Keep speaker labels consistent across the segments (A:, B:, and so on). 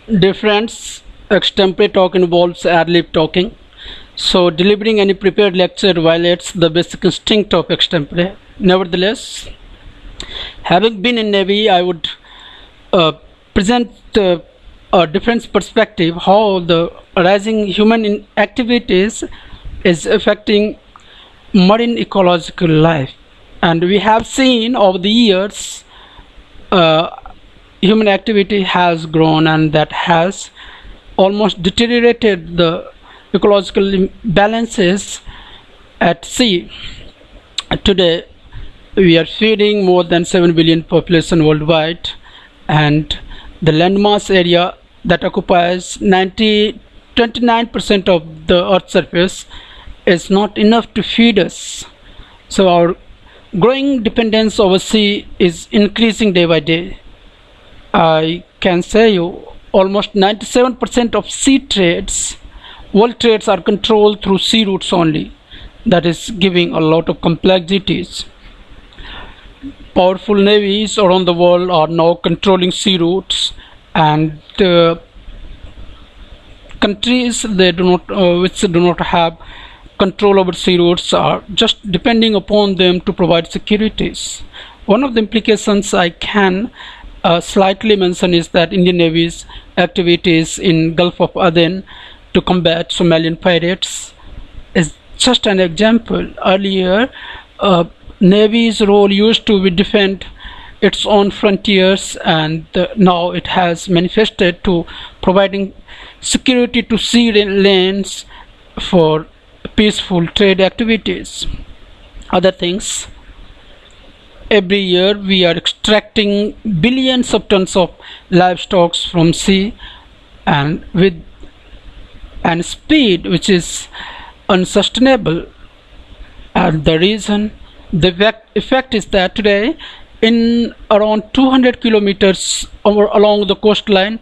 A: Dear friends, extempore talk involves ad-lib talking. So delivering any prepared lecture violates the basic instinct of extempore. Nevertheless, having been in Navy, I would present a different perspective how the rising human activities is affecting marine ecological life. And we have seen over the years uh, human activity has grown, and that has almost deteriorated the ecological balances at sea. Today we are feeding more than 7 billion population worldwide, and the landmass area that occupies 29% of the earth's surface is not enough to feed us. So our growing dependence over sea is increasing day by day. I can say you almost 97% of sea trades, world trades, are controlled through sea routes only. That is giving a lot of complexities. Powerful navies around the world are now controlling sea routes, and countries which do not have control over sea routes are just depending upon them to provide securities. One of the implications I can slightly mention is that Indian Navy's activities in Gulf of Aden to combat Somalian pirates is just an example. Earlier, Navy's role used to be defend its own frontiers, and now it has manifested to providing security to sea lanes for peaceful trade activities. Other things, every year we are extracting billions of tons of livestock from sea, and with an speed which is unsustainable. And the reason, the effect is that today in around 200 kilometers along the coastline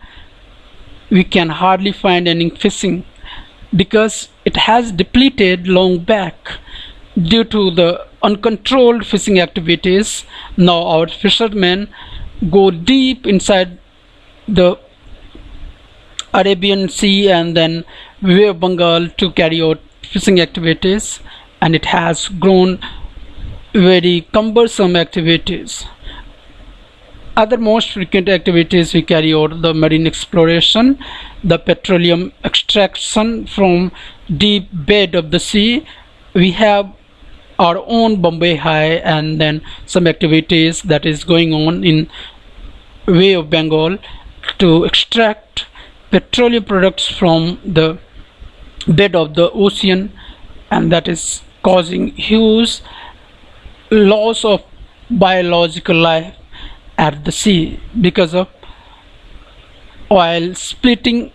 A: we can hardly find any fishing, because it has depleted long back due to the uncontrolled fishing activities. Now our fishermen go deep inside the Arabian Sea and then Bay of Bengal to carry out fishing activities, and it has grown very cumbersome activities. Other most frequent activities we carry out: the marine exploration, the petroleum extraction from deep bed of the sea. We have our own Bombay High, and then some activities that is going on in Bay of Bengal to extract petroleum products from the bed of the ocean, and that is causing huge loss of biological life at the sea because of oil splitting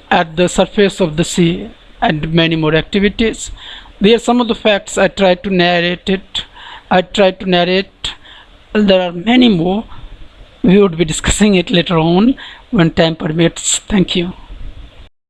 A: at the surface of the sea and many more activities. They are some of the facts I tried to narrate. There are many more. We would be discussing it later on when time permits. Thank you.